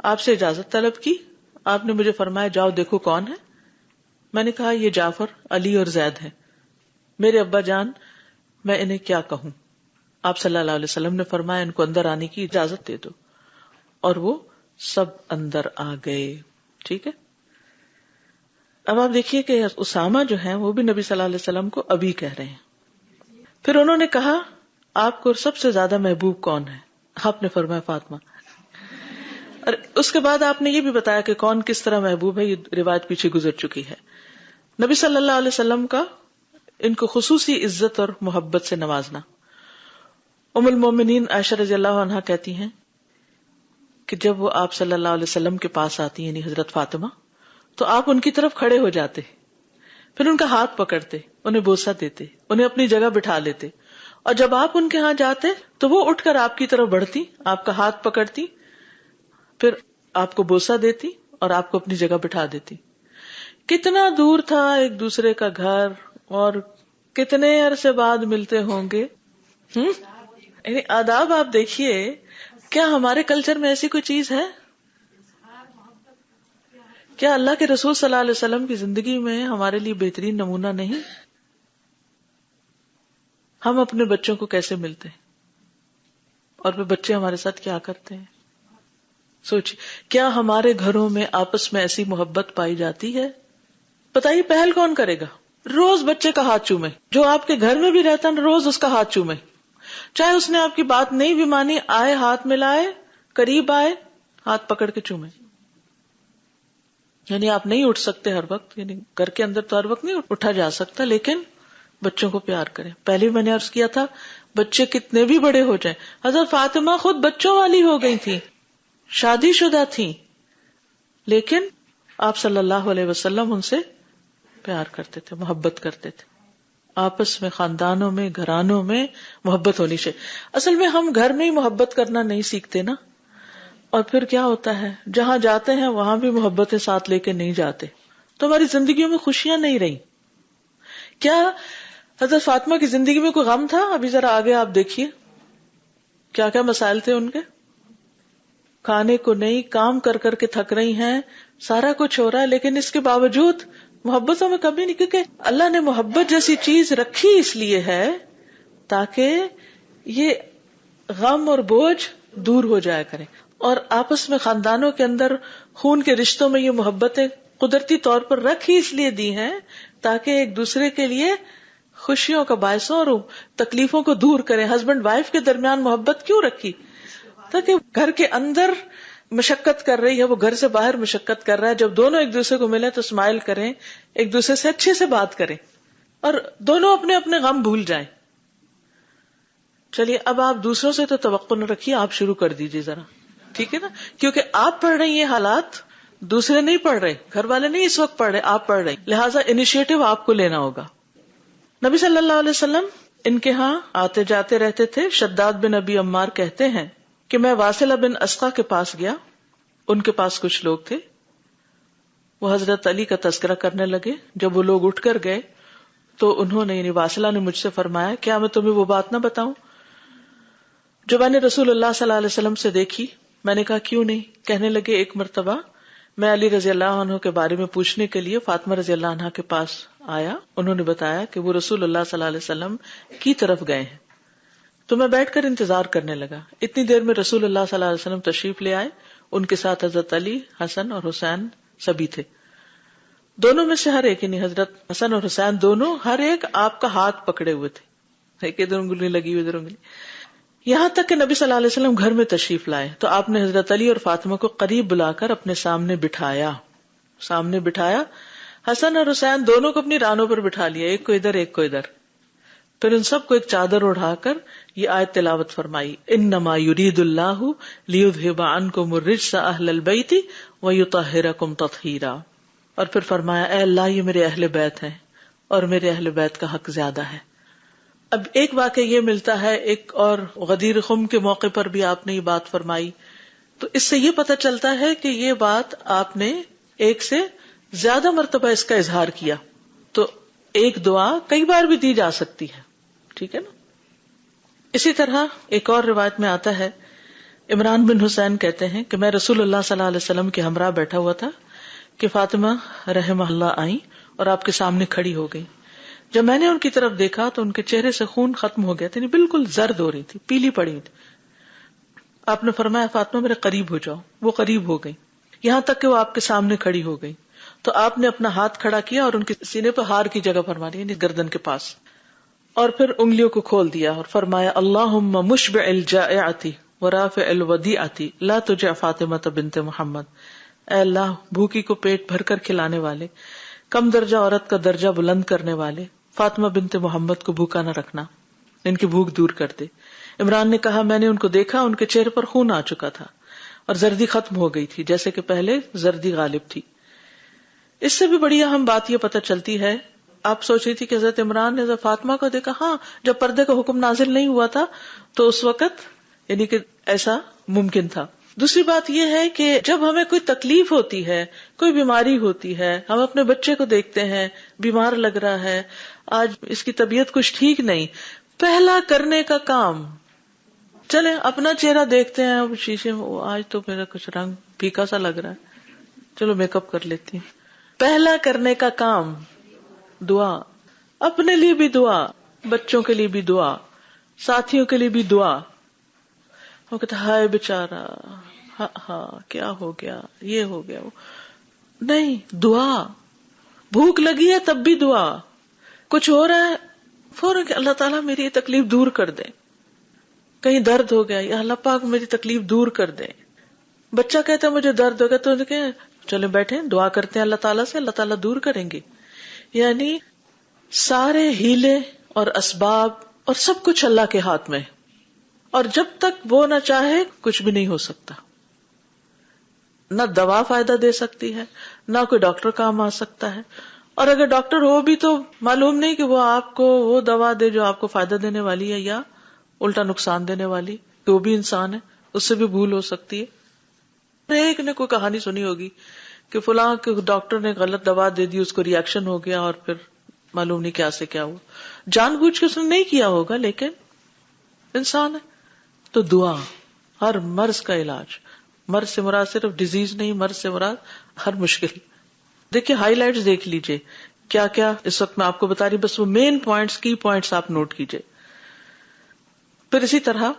S1: آپ سے اجازت طلب کی. آپ نے مجھے فرمایا جاؤ دیکھو کون ہے. میں نے کہا یہ جعفر، علی اور زید ہیں. میرے ابا جان میں انہیں کیا کہوں؟ آپ صلی اللہ علیہ وسلم نے فرمایا ان کو اندر آنے کی اجازت دے دو، اور وہ سب اندر آ گئے. ٹھیک ہے. اب آپ دیکھیے کہ اسامہ جو ہیں وہ بھی نبی صلی اللہ علیہ وسلم کو ابھی کہہ رہے ہیں. پھر انہوں نے کہا آپ کو سب سے زیادہ محبوب کون ہے؟ آپ نے فرمایا فاطمہ. اور اس کے بعد آپ نے یہ بھی بتایا کہ کون کس طرح محبوب ہے، یہ روایت پیچھے گزر چکی ہے. نبی صلی اللہ علیہ وسلم کا ان کو خصوصی عزت اور محبت سے نوازنا. ام المومنین عائشہ رضی اللہ عنہا کہتی ہیں کہ جب وہ آپ صلی اللہ علیہ وسلم کے پاس آتی یعنی حضرت فاطمہ، تو آپ ان کی طرف کھڑے ہو جاتے، پھر ان کا ہاتھ پکڑتے، انہیں بوسہ دیتے، انہیں اپنی جگہ بٹھا لیتے. اور جب آپ ان کے ہاں جاتے تو وہ اٹھ کر آپ کی طرف بڑھتی، آپ کا ہاتھ پکڑتی، پھر آپ کو بوسہ دیتی اور آپ کو اپنی جگہ بٹھا دیتی. کتنا دور تھا ایک دوسرے کا گھر اور کتنے عرصے بعد ملتے ہوں گے. یعنی آداب آپ دیکھیے، کیا ہمارے کلچر میں ایسی کوئی چیز ہے؟ کیا اللہ کے رسول صلی اللہ علیہ وسلم کی زندگی میں ہمارے لیے بہترین نمونہ نہیں؟ ہم اپنے بچوں کو کیسے ملتے ہیں اور پھر بچے ہمارے ساتھ کیا کرتے ہیں. سوچیے کیا ہمارے گھروں میں آپس میں ایسی محبت پائی جاتی ہے؟ بتائیے پہل کون کرے گا؟ روز بچے کا ہاتھ چومے، جو آپ کے گھر میں بھی رہتا ہے روز اس کا ہاتھ چومے، چاہے اس نے آپ کی بات نہیں بھی مانی، آئے ہاتھ ملائے، قریب آئے ہاتھ پکڑ کے چومے. یعنی آپ نہیں اٹھ سکتے ہر وقت، یعنی گھر کے اندر تو ہر وقت نہیں اٹھا جا سکتا، لیکن بچوں کو پیار کریں. پہلے میں نے عرض کیا تھا بچے کتنے بھی بڑے ہو جائیں، حضرت فاطمہ خود بچوں والی ہو گئی تھی، شادی شدہ تھی، لیکن آپ صلی اللہ علیہ وسلم ان سے پیار کرتے تھے، محبت کرتے تھے. آپس میں، خاندانوں میں، گھرانوں میں محبت ہونی چاہیے. اصل میں ہم گھر میں ہی محبت کرنا نہیں سیکھتے نا، اور پھر کیا ہوتا ہے جہاں جاتے ہیں وہاں بھی محبتیں ساتھ لے کے نہیں جاتے، تو ہماری زندگیوں میں خوشیاں نہیں رہی. کیا حضرت فاطمہ کی زندگی میں کوئی غم تھا؟ ابھی ذرا آگے آپ دیکھیے کیا کیا مسائل تھے ان کے. کھانے کو نہیں، کام کر کر کے تھک رہی ہیں، سارا کچھ ہو رہا ہے، لیکن اس کے باوجود محبتوں میں کمی نہیں، کیونکہ اللہ نے محبت جیسی چیز رکھی اس لیے ہے تاکہ یہ غم اور بوجھ دور ہو جایا کرے. اور آپس میں خاندانوں کے اندر خون کے رشتوں میں یہ محبتیں قدرتی طور پر رکھ ہی اس لیے دی ہیں تاکہ ایک دوسرے کے لیے خوشیوں کا باعث ہو اور تکلیفوں کو دور کریں. ہسبینڈ وائف کے درمیان محبت کیوں رکھی؟ تاکہ گھر کے اندر مشقت کر رہی ہے وہ گھر سے باہر مشقت کر رہا ہے، جب دونوں ایک دوسرے کو ملے تو اسمائل کریں، ایک دوسرے سے اچھے سے بات کریں اور دونوں اپنے اپنے غم بھول جائیں. چلیے اب آپ دوسروں سے تو توقع نہ رکھیے، آپ شروع کر دیجیے ذرا، ٹھیک ہے نا؟ کیونکہ آپ پڑھ رہے ہیں یہ حالات، دوسرے نہیں پڑھ رہے، گھر والے نہیں اس وقت پڑھ رہے، آپ پڑھ رہے، لہٰذا انیشیٹو آپ کو لینا ہوگا. نبی صلی اللہ علیہ وسلم ان کے ہاں آتے جاتے رہتے تھے. شداد بن ابی عمار کہتے ہیں کہ میں واصلہ بن اسقا کے پاس گیا، ان کے پاس کچھ لوگ تھے، وہ حضرت علی کا تذکرہ کرنے لگے. جب وہ لوگ اٹھ کر گئے تو انہوں نے یعنی واصلہ نے مجھ سے فرمایا کیا میں تمہیں وہ بات نہ بتاؤں جو میں نے رسول اللہ صلی اللہ علیہ وسلم سے دیکھی؟ میں نے کہا کیوں نہیں؟ کہنے لگے ایک مرتبہ میں علی رضی اللہ عنہ کے بارے میں پوچھنے کے لیے فاطمہ رضی اللہ عنہ کے پاس آیا. انہوں نے بتایا کہ وہ رسول اللہ صلی اللہ علیہ وسلم کی طرف گئے ہیں، تو میں بیٹھ کر انتظار کرنے لگا. اتنی دیر میں رسول اللہ صلی اللہ علیہ وسلم تشریف لے آئے، ان کے ساتھ حضرت علی، حسن اور حسین سبھی تھے. دونوں میں سے ہر ایک یعنی حضرت حسن اور حسین دونوں ہر ایک آپ کا ہاتھ پکڑے ہوئے تھے، ایک ادھر انگلی لگی ہوئی ادھر انگلی، یہاں تک کہ نبی صلی اللہ علیہ وسلم گھر میں تشریف لائے تو آپ نے حضرت علی اور فاطمہ کو قریب بلا کر اپنے سامنے بٹھایا. حسن اور حسین دونوں کو اپنی رانوں پر بٹھا لیا، ایک کو ادھر ایک کو ادھر. پھر ان سب کو ایک چادر اڑا کر یہ آیت تلاوت فرمائی، انما یرید اللہ لیذھب عنکم الرجس اہل البیت ویطہرکم تطہیرا. اور پھر فرمایا اے اللہ یہ میرے اہل بیت ہیں اور میرے اہل بیت کا حق زیادہ ہے. اب ایک واقعہ یہ ملتا ہے، ایک اور غدیر خم کے موقع پر بھی آپ نے یہ بات فرمائی، تو اس سے یہ پتہ چلتا ہے کہ یہ بات آپ نے ایک سے زیادہ مرتبہ اس کا اظہار کیا، تو ایک دعا کئی بار بھی دی جا سکتی ہے، ٹھیک ہے نا. اسی طرح ایک اور روایت میں آتا ہے، عمران بن حسین کہتے ہیں کہ میں رسول اللہ صلی اللہ علیہ وسلم کے ہمراہ بیٹھا ہوا تھا کہ فاطمہ رحمہ اللہ آئیں اور آپ کے سامنے کھڑی ہو گئی. جب میں نے ان کی طرف دیکھا تو ان کے چہرے سے خون ختم ہو گیا تھا، بالکل زرد ہو رہی تھی، پیلی پڑی تھی. آپ نے فرمایا فاطمہ میرے قریب ہو جاؤ. وہ قریب ہو گئی، یہاں تک کہ وہ آپ کے سامنے کھڑی ہو گئی. تو آپ نے اپنا ہاتھ کھڑا کیا اور ان کے سینے پہ ہار کی جگہ فرما لی، یعنی گردن کے پاس، اور پھر انگلیوں کو کھول دیا اور فرمایا اللہم مشبع الجائعۃ ورافع الودیعۃ لا تجع فاطمہ بنت محمد. اے اللہ بھوکی کو پیٹ بھر کر کھلانے والے، کم درجہ عورت کا درجہ بلند کرنے والے، فاطمہ بنت محمد کو بھوکا نہ رکھنا، ان کی بھوک دور کر دے. عمران نے کہا میں نے ان کو دیکھا، ان کے چہرے پر خون آ چکا تھا اور زردی ختم ہو گئی تھی، جیسے کہ پہلے زردی غالب تھی. اس سے بھی بڑی اہم بات یہ پتہ چلتی ہے، آپ سوچ رہی تھی کہ حضرت عمران نے حضرت فاطمہ کو دیکھا، ہاں جب پردے کا حکم نازل نہیں ہوا تھا تو اس وقت یعنی کہ ایسا ممکن تھا. دوسری بات یہ ہے کہ جب ہمیں کوئی تکلیف ہوتی ہے، کوئی بیماری ہوتی ہے، ہم اپنے بچے کو دیکھتے ہیں بیمار لگ رہا ہے، آج اس کی طبیعت کچھ ٹھیک نہیں، پہلا کرنے کا کام، چلے اپنا چہرہ دیکھتے ہیں اب شیشے میں، آج تو میرا کچھ رنگ پھیکا سا لگ رہا ہے، چلو میک اپ کر لیتی ہوں. پہلا کرنے کا کام دعا، اپنے لیے بھی دعا، بچوں کے لیے بھی دعا، ساتھیوں کے لیے بھی دعا. وہ کہتا ہائے بیچارہ، ہاں کیا ہو گیا، یہ ہو گیا، نہیں، دعا. بھوک لگی ہے تب بھی دعا، کچھ ہو رہا ہے فوراً کہ اللہ تعالیٰ میری یہ تکلیف دور کر دے. کہیں درد ہو گیا، یا اللہ پاک میری تکلیف دور کر دے. بچہ کہتا ہے مجھے درد ہو گیا تو چلے بیٹھے دعا کرتے ہیں اللہ تعالیٰ سے، اللہ تعالیٰ دور کریں گے. یعنی سارے ہیلے اور اسباب اور سب کچھ اللہ کے ہاتھ میں، اور جب تک وہ نہ چاہے کچھ بھی نہیں ہو سکتا. نہ دوا فائدہ دے سکتی ہے، نہ کوئی ڈاکٹر کام آ سکتا ہے، اور اگر ڈاکٹر ہو بھی تو معلوم نہیں کہ وہ آپ کو وہ دوا دے جو آپ کو فائدہ دینے والی ہے یا الٹا نقصان دینے والی، کہ وہ بھی انسان ہے، اس سے بھی بھول ہو سکتی ہے. ایک نے کوئی کہانی سنی ہوگی کہ فلاں کے ڈاکٹر نے غلط دوا دے دی، اس کو ری ایکشن ہو گیا اور پھر معلوم نہیں کیا سے کیا ہوا. جان بوجھ کے اس نے نہیں کیا ہوگا لیکن انسان ہے. تو دعا ہر مرض کا علاج، مرض سے مراد صرف ڈیزیز نہیں، مرض سے مراد ہر مشکل. دیکھیے ہائی لائٹس دیکھ لیجئے کیا کیا اس وقت میں آپ کو بتا رہی، بس وہ مین پوائنٹس، کی پوائنٹس آپ نوٹ کیجئے. پھر اسی طرح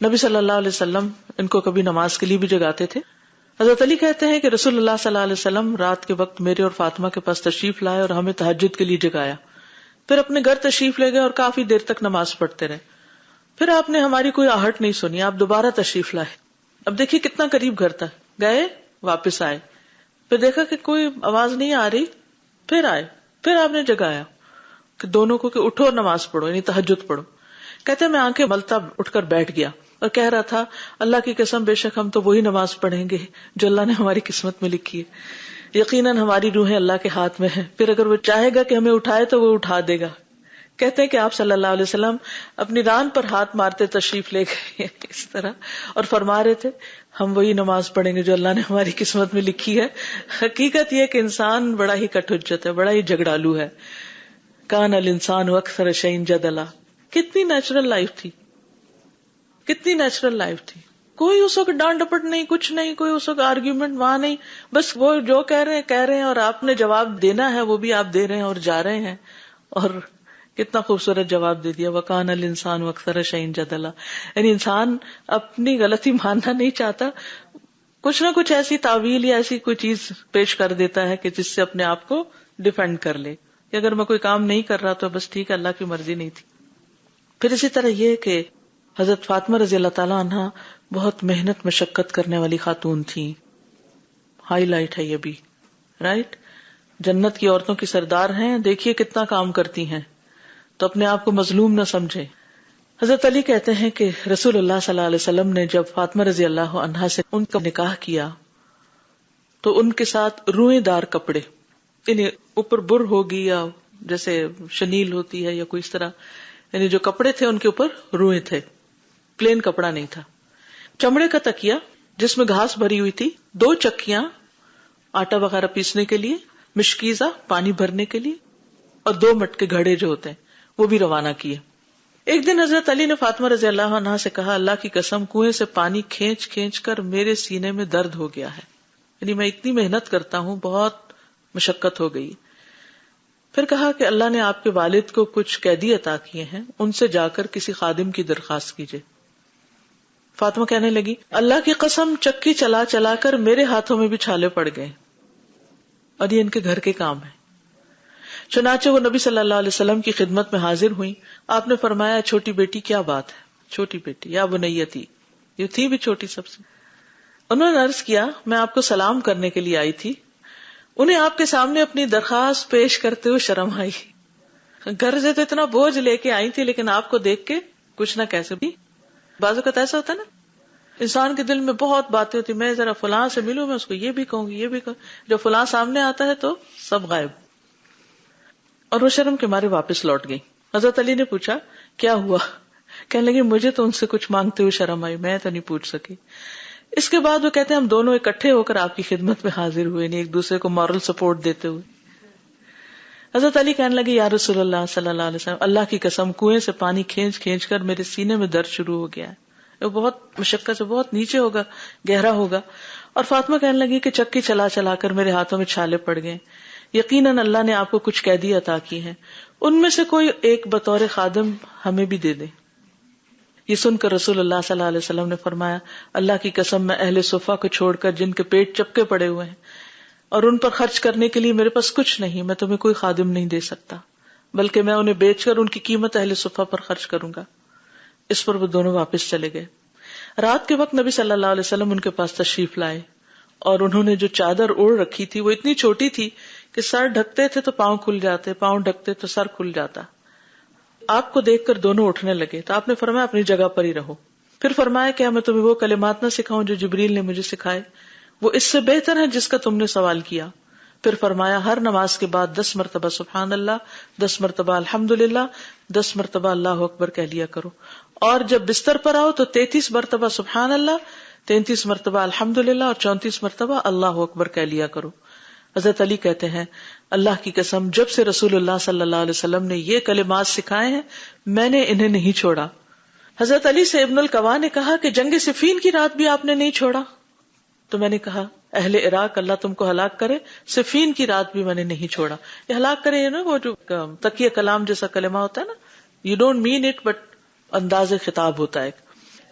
S1: نبی صلی اللہ علیہ وسلم ان کو کبھی نماز کے لیے بھی جگاتے تھے. حضرت علی کہتے ہیں کہ رسول اللہ صلی اللہ علیہ وسلم رات کے وقت میرے اور فاطمہ کے پاس تشریف لائے اور ہمیں تہجد کے لیے جگایا. پھر اپنے گھر تشریف لے گئے اور کافی دیر تک نماز پڑھتے رہے. پھر آپ نے ہماری کوئی آہٹ نہیں سنی، آپ دوبارہ تشریف لائے. اب دیکھیے کتنا قریب گھر تھا، گئے واپس آئے، پھر دیکھا کہ کوئی آواز نہیں آ رہی، پھر آئے، پھر آپ نے جگایا کہ دونوں کو کہ اٹھو اور نماز پڑھو، یعنی تہجد پڑھو. کہتے میں آنکھیں ملتا اٹھ کر بیٹھ گیا اور کہہ رہا تھا اللہ کی قسم بے شک ہم تو وہی نماز پڑھیں گے جو اللہ نے ہماری قسمت میں لکھی ہے. یقیناً ہماری روحیں اللہ کے ہاتھ میں ہیں، پھر اگر وہ چاہے گا کہ ہمیں اٹھائے تو وہ اٹھا دے گا. کہتے ہیں کہ آپ صلی اللہ علیہ وسلم اپنی ران پر ہاتھ مارتے تشریف لے گئے اس طرح اور فرما رہے تھے ہم وہی نماز پڑھیں گے جو اللہ نے ہماری قسمت میں لکھی ہے. حقیقت یہ کہ انسان بڑا ہی کٹ حجت ہے، بڑا ہی جھگڑالو ہے. کان الانسان اکثر شیء جدلا. کتنی نیچرل لائف تھی، کتنی نیچرل لائف تھی. کوئی اس وقت ڈانٹ ڈپٹ نہیں، کچھ نہیں، کوئی اس وقت آرگیومنٹ وہاں نہیں. بس وہ جو کہہ رہے ہیں اور آپ نے جواب دینا ہے وہ بھی آپ دے رہے ہیں اور جا رہے ہیں. اور کتنا خوبصورت جواب دے دیا، وَكَانَ الْإِنسَانُ أَكْثَرَ شَيْءٍ جَدَلًا. یعنی انسان اپنی غلطی ماننا نہیں چاہتا، کچھ نہ کچھ ایسی تعویل یا ایسی کوئی چیز پیش کر دیتا ہے کہ جس سے اپنے آپ کو ڈیفینڈ کر لے کہ اگر میں کوئی کام نہیں کر رہا تو بس ٹھیک ہے، اللہ کی مرضی نہیں تھی. پھر اسی طرح یہ کہ حضرت فاطمہ رضی اللہ تعالیٰ عنہ بہت محنت مشقت کرنے والی خاتون تھی. ہائی لائٹ ہے یہ بھی، رائٹ. جنت کی عورتوں کی سردار ہیں، دیکھیے کتنا کام کرتی ہیں، تو اپنے آپ کو مظلوم نہ سمجھے. حضرت علی کہتے ہیں کہ رسول اللہ صلی اللہ علیہ وسلم نے جب فاطمہ رضی اللہ عنہا سے ان کا نکاح کیا تو ان کے ساتھ روئیں دار کپڑے، یعنی اوپر بر ہوگی یا جیسے شنیل ہوتی ہے یا کوئی اس طرح، یعنی جو کپڑے تھے ان کے اوپر روئیں تھے، پلین کپڑا نہیں تھا. چمڑے کا تکیا جس میں گھاس بھری ہوئی تھی، 2 چکیاں آٹا وغیرہ پیسنے کے لیے، مشکیزہ پانی بھرنے کے لیے، اور 2 مٹکے گھڑے جو ہوتے ہیں وہ بھی روانہ کیے. ایک دن حضرت علی نے فاطمہ رضی اللہ عنہا سے کہا اللہ کی قسم کنویں سے پانی کھینچ کھینچ کر میرے سینے میں درد ہو گیا ہے، یعنی میں اتنی محنت کرتا ہوں، بہت مشقت ہو گئی. پھر کہا کہ اللہ نے آپ کے والد کو کچھ قیدی عطا کیے ہیں، ان سے جا کر کسی خادم کی درخواست کیجئے. فاطمہ کہنے لگی اللہ کی قسم چکی چلا چلا کر میرے ہاتھوں میں بھی چھالے پڑ گئے اور یہ ان کے گھر کے کام ہے. چنانچہ وہ نبی صلی اللہ علیہ وسلم کی خدمت میں حاضر ہوئی. آپ نے فرمایا چھوٹی بیٹی کیا بات ہے؟ چھوٹی بیٹی یا بنیتی، یہ تھی بھی چھوٹی سب سے. انہوں نے عرض کیا میں آپ کو سلام کرنے کے لیے آئی تھی. انہیں آپ کے سامنے اپنی درخواست پیش کرتے ہوئے شرم آئی. گھر سے تو اتنا بوجھ لے کے آئی تھی لیکن آپ کو دیکھ کے کچھ نہ کیسے بھی. بعض اوقات ایسا ہوتا ہے نا، انسان کے دل میں بہت باتیں ہوتی، میں ذرا فلاں سے ملوں، میں اس کو یہ بھی کہوں گی، یہ بھی کہوں. جب فلاں سامنے آتا ہے تو سب غائب. اور وہ شرم کے مارے واپس لوٹ گئی. حضرت علی نے پوچھا کیا ہوا؟ کہنے لگی مجھے تو ان سے کچھ مانگتے ہوئے شرم آئی، میں تو نہیں پوچھ سکی. اس کے بعد وہ کہتے ہیں ہم دونوں اکٹھے ہو کر آپ کی خدمت میں حاضر ہوئے، یعنی ایک دوسرے کو مورل سپورٹ دیتے ہوئے. حضرت علی کہنے لگے یا رسول اللہ صلی اللہ علیہ وسلم اللہ کی قسم کنویں سے پانی کھینچ کھینچ کر میرے سینے میں درد شروع ہو گیا ہے، وہ بہت مشقت سے بہت نیچے ہوگا، گہرا ہوگا. اور فاطمہ کہنے لگی کہ چکی چلا چلا کر میرے ہاتھوں میں چھالے پڑ گئے. یقیناً اللہ نے آپ کو کچھ قیدی عطا کی ہیں، ان میں سے کوئی ایک بطور خادم ہمیں بھی دے دے. یہ سن کر رسول اللہ صلی اللہ علیہ وسلم نے فرمایا اللہ کی قسم میں اہل صفہ کو چھوڑ کر جن کے پیٹ چپکے پڑے ہوئے ہیں اور ان پر خرچ کرنے کے لیے میرے پاس کچھ نہیں، میں تمہیں کوئی خادم نہیں دے سکتا، بلکہ میں انہیں بیچ کر ان کی قیمت اہل صفہ پر خرچ کروں گا. اس پر وہ دونوں واپس چلے گئے. رات کے وقت نبی صلی اللہ علیہ وسلم ان کے پاس تشریف لائے اور انہوں نے جو چادر اوڑھ رکھی تھی وہ اتنی چھوٹی تھی کہ سر ڈھکتے تھے تو پاؤں کھل جاتے، پاؤں ڈھکتے تو سر کھل جاتا. آپ کو دیکھ کر دونوں اٹھنے لگے تو آپ نے فرمایا اپنی جگہ پر ہی رہو. پھر فرمایا کیا میں تمہیں وہ کلمات نہ سکھاؤں جو جبریل نے مجھے سکھائے، وہ اس سے بہتر ہے جس کا تم نے سوال کیا. پھر فرمایا ہر نماز کے بعد 10 مرتبہ سبحان اللہ، 10 مرتبہ الحمدللہ، 10 مرتبہ اللہ اکبر کہہ لیا کرو، اور جب بستر پر آؤ تو 33 مرتبہ سبحان اللہ، 33 مرتبہ الحمدللہ اور 34 مرتبہ اللہ اکبر کہہ لیا کرو. حضرت علی کہتے ہیں اللہ کی قسم جب سے رسول اللہ صلی اللہ علیہ وسلم نے یہ کلمات سکھائے ہیں میں نے انہیں نہیں چھوڑا. حضرت علی سے ابن القوا نے کہا کہ جنگ صفین کی رات بھی آپ نے نہیں چھوڑا. تو میں نے کہا اہل عراق اللہ تم کو ہلاک کرے، صفین کی رات بھی میں نے نہیں چھوڑا. یہ ہلاک کرے نا وہ جو تقیہ کلام جیسا کلمہ ہوتا ہے نا، you don't mean it but انداز خطاب ہوتا ہے.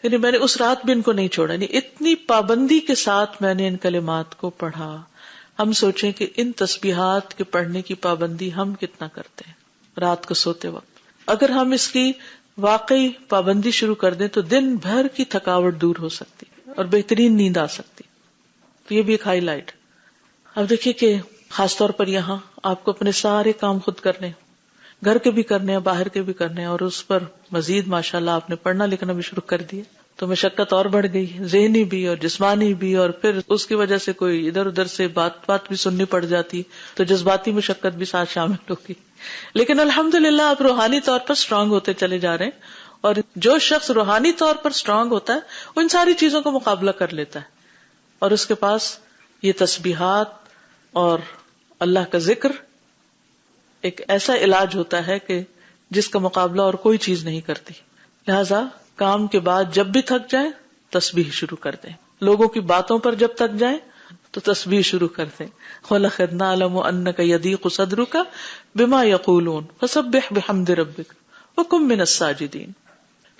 S1: یعنی میں نے اس رات بھی ان کو نہیں چھوڑا. یعنی اتنی پابندی کے ساتھ میں نے ان کلمات کو پڑھا. ہم سوچیں کہ ان تسبیحات کے پڑھنے کی پابندی ہم کتنا کرتے ہیں رات کو سوتے وقت. اگر ہم اس کی واقعی پابندی شروع کر دیں تو دن بھر کی تھکاوٹ دور ہو سکتی اور بہترین نیند آ سکتی. تو یہ بھی ایک ہائی لائٹ. اب دیکھیے کہ خاص طور پر یہاں آپ کو اپنے سارے کام خود کرنے، گھر کے بھی کرنے ہیں، باہر کے بھی کرنے ہیں، اور اس پر مزید ماشاءاللہ آپ نے پڑھنا لکھنا بھی شروع کر دیا تو مشقت اور بڑھ گئی، ذہنی بھی اور جسمانی بھی، اور پھر اس کی وجہ سے کوئی ادھر ادھر سے بات بھی سننی پڑ جاتی تو جذباتی مشقت بھی ساتھ شامل ہوگی. لیکن الحمدللہ آپ روحانی طور پر اسٹرانگ ہوتے چلے جا رہے ہیں، اور جو شخص روحانی طور پر اسٹرانگ ہوتا ہے وہ ان ساری چیزوں کا مقابلہ کر لیتا ہے، اور اس کے پاس یہ تسبیحات اور اللہ کا ذکر ایک ایسا علاج ہوتا ہے کہ جس کا مقابلہ اور کوئی چیز نہیں کرتی. لہذا کام کے بعد جب بھی تھک جائیں تسبیح شروع کر دیں، لوگوں کی باتوں پر جب تک جائیں تو تسبیح شروع کر دیں. وَلَقَدْ نَعْلَمُ أَنَّكَ يَضِيقُ صَدْرُكَ بِمَا يَقُولُونَ فَسَبِّحْ بِحَمْدِ رَبِّكَ وَكُن مِّنَ السَّاجِدِينَ.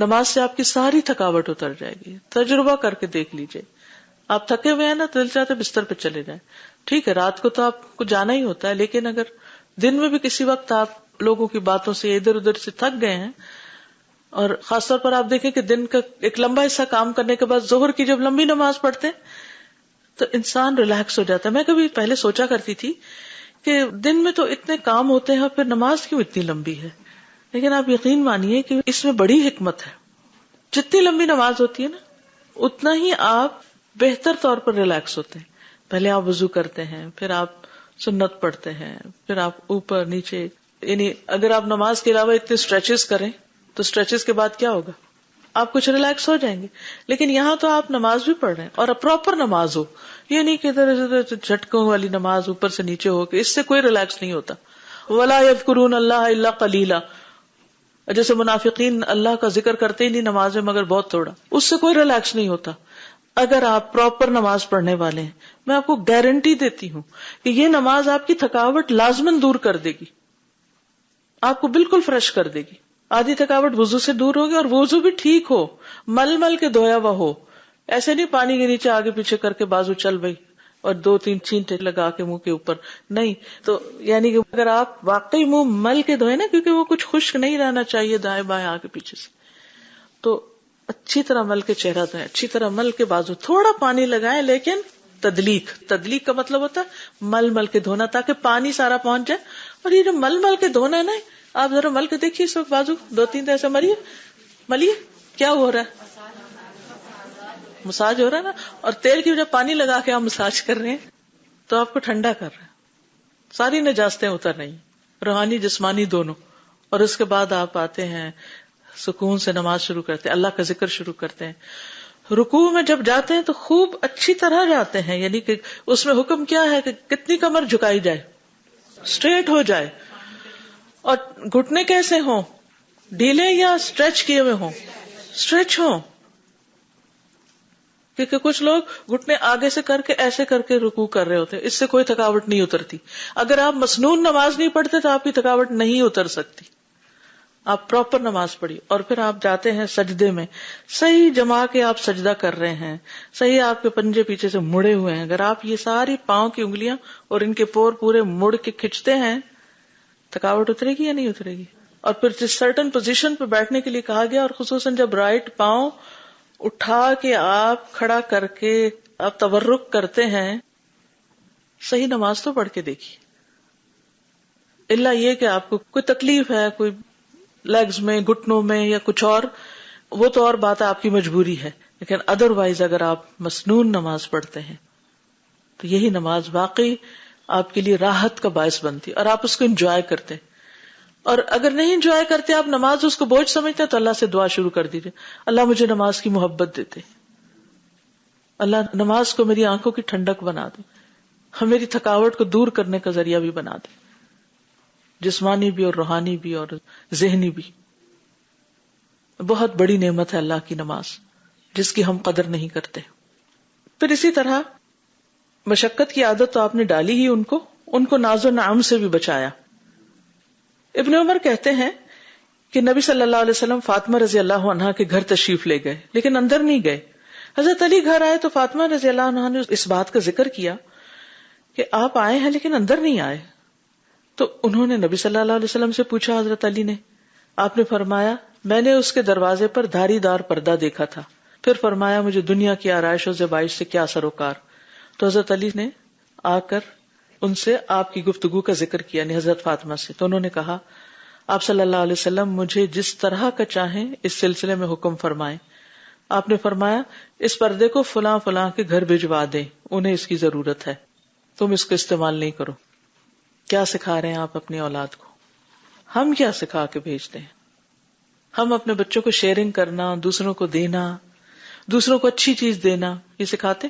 S1: نماز سے آپ کی ساری تھکاوٹ اتر جائے گی. تجربہ کر کے دیکھ لیجئے. آپ تھکے ہوئے ہیں نا تو دل چاہتے بستر پہ چلے جائیں. ٹھیک ہے رات کو تو آپ کو جانا ہی ہوتا ہے، لیکن اگر دن میں بھی کسی وقت آپ لوگوں کی باتوں سے ادھر ادھر سے تھک گئے ہیں، اور خاص طور پر آپ دیکھیں کہ دن کا ایک لمبا حصہ کام کرنے کے بعد ظہر کی جب لمبی نماز پڑھتے ہیں تو انسان ریلیکس ہو جاتا ہے. میں کبھی پہلے سوچا کرتی تھی کہ دن میں تو اتنے کام ہوتے ہیں اور پھر نماز کیوں اتنی لمبی ہے، لیکن آپ یقین مانیے کہ اس میں بڑی حکمت ہے. جتنی لمبی نماز ہوتی ہے نا اتنا ہی آپ بہتر طور پر ریلیکس ہوتے ہیں. پہلے آپ وضو کرتے ہیں، پھر آپ سنت پڑھتے ہیں، پھر آپ اوپر نیچے، یعنی اگر آپ نماز کے علاوہ اتنے اسٹریچز کریں تو اسٹریچز کے بعد کیا ہوگا، آپ کچھ ریلیکس ہو جائیں گے. لیکن یہاں تو آپ نماز بھی پڑھ رہے ہیں اور پراپر نماز ہو، یہ نہیں کہ ادھر ادھر جھٹکوں والی نماز اوپر سے نیچے ہو کے، اس سے کوئی ریلیکس نہیں ہوتا. وَلَا يَذْكُرُونَ اللَّهَ إِلَّا قَلِيلًا، جیسے منافقین اللہ کا ذکر کرتے ہی نہیں نماز میں مگر بہت تھوڑا، اس سے کوئی ریلیکس نہیں ہوتا. اگر آپ پراپر نماز پڑھنے والے ہیں میں آپ کو گارنٹی دیتی ہوں کہ یہ نماز آپ کی تھکاوٹ لازماً دور کر دے گی، آپ کو بالکل فریش کر دے گی. آدھی تھکاوٹ وضو سے دور ہوگی، اور وضو بھی ٹھیک ہو، مل مل کے دھویا ہوا ہو، ایسے نہیں پانی کے نیچے آگے پیچھے کر کے بازو چل بھائی اور 2-3 چھینٹے لگا کے منہ کے اوپر نہیں. تو یعنی کہ اگر آپ واقعی منہ مل کے دھوئے نا، کیونکہ وہ کچھ خشک نہیں رہنا چاہیے دائیں بائیں آگے پیچھے سے، تو اچھی طرح مل کے چہرہ دھوئیں، اچھی طرح مل کے بازو، تھوڑا پانی لگائیں لیکن تدلیق کا مطلب ہوتا ہے مل مل کے دھونا تاکہ پانی سارا پہنچ جائے. اور یہ جو مل مل کے دھونا ہے نا، آپ ذرا مل کے دیکھیے اس وقت بازو 2-3 ایسا ملیے کیا ہو رہا ہے، مساج ہو رہا ہے نا. اور تیل کی جب پانی لگا کے آپ مساج کر رہے ہیں تو آپ کو ٹھنڈا کر رہے ہیں، ساری نجاستیں اتر رہی ہیں، روحانی جسمانی دونوں. اور اس کے بعد آپ آتے ہیں سکون سے نماز شروع کرتے ہیں، اللہ کا ذکر شروع کرتے ہیں. رکوع میں جب جاتے ہیں تو خوب اچھی طرح جاتے ہیں، یعنی کہ اس میں حکم کیا ہے کہ کتنی کمر جھکائی جائے، اسٹریٹ ہو جائے، اور گھٹنے کیسے ہوں، ڈھیلے یا اسٹریچ کیے ہوئے ہوں، اسٹریچ ہوں. کیونکہ کچھ لوگ گھٹنے آگے سے کر کے ایسے کر کے رکوع کر رہے ہوتے ہیں، اس سے کوئی تھکاوٹ نہیں اترتی. اگر آپ مسنون نماز نہیں پڑھتے تو آپ کی تھکاوٹ نہیں اتر سکتی. آپ پراپر نماز پڑھی اور پھر آپ جاتے ہیں سجدے میں، صحیح جما کے آپ سجدہ کر رہے ہیں، صحیح آپ کے پنجے پیچھے سے مڑے ہوئے ہیں. اگر آپ یہ ساری پاؤں کی انگلیاں اور ان کے پور پورے مڑ کے کھینچتے ہیں، تھکاوٹ اترے گی یا نہیں اترے گی. اور پھر جس سرٹن پوزیشن پہ بیٹھنے کے لیے کہا گیا، اور خصوصاً جب رائٹ پاؤں اٹھا کے آپ کھڑا کر کے آپ تورک کرتے ہیں، صحیح نماز تو پڑھ کے دیکھیے. الا یہ کہ آپ کو کوئی تکلیف ہے، کوئی لیگز میں، گھٹنوں میں یا کچھ اور، وہ تو اور بات آپ کی مجبوری ہے. لیکن ادروائز اگر آپ مسنون نماز پڑھتے ہیں تو یہی نماز واقعی آپ کے لیے راحت کا باعث بنتی اور آپ اس کو انجوائے کرتے. اور اگر نہیں انجوائے کرتے آپ نماز، اس کو بوجھ سمجھتے ہیں، تو اللہ سے دعا شروع کر دیجیے، اللہ مجھے نماز کی محبت دیتے، اللہ نماز کو میری آنکھوں کی ٹھنڈک بنا دے، میری تھکاوٹ کو دور کرنے کا ذریعہ بھی بنا دے، جسمانی بھی اور روحانی بھی اور ذہنی بھی. بہت بڑی نعمت ہے اللہ کی نماز، جس کی ہم قدر نہیں کرتے. پھر اسی طرح مشقت کی عادت تو آپ نے ڈالی ہی ان کو ناز و نعم سے بھی بچایا. ابن عمر کہتے ہیں کہ نبی صلی اللہ علیہ وسلم فاطمہ رضی اللہ عنہا کے گھر تشریف لے گئے لیکن اندر نہیں گئے. حضرت علی گھر آئے تو فاطمہ رضی اللہ عنہا نے اس بات کا ذکر کیا کہ آپ آئے ہیں لیکن اندر نہیں آئے. تو انہوں نے نبی صلی اللہ علیہ وسلم سے پوچھا حضرت علی نے. آپ نے فرمایا میں نے اس کے دروازے پر دھاری دار پردہ دیکھا تھا. پھر فرمایا مجھے دنیا کی آرائش و زیبائش سے کیا سروکار. تو حضرت علی نے آ کر ان سے آپ کی گفتگو کا ذکر کیا, یعنی حضرت فاطمہ سے. تو انہوں نے کہا آپ صلی اللہ علیہ وسلم مجھے جس طرح کا چاہیں اس سلسلے میں حکم فرمائیں. آپ نے فرمایا اس پردے کو فلاں فلاں کے گھر بھجوا دیں, انہیں اس کی ضرورت ہے, تم اس کو استعمال نہیں کرو. کیا سکھا رہے ہیں آپ اپنی اولاد کو؟ ہم کیا سکھا کے بھیجتے ہیں؟ ہم اپنے بچوں کو شیئرنگ کرنا, دوسروں کو دینا, دوسروں کو اچھی چیز دینا, یہ سکھاتے؟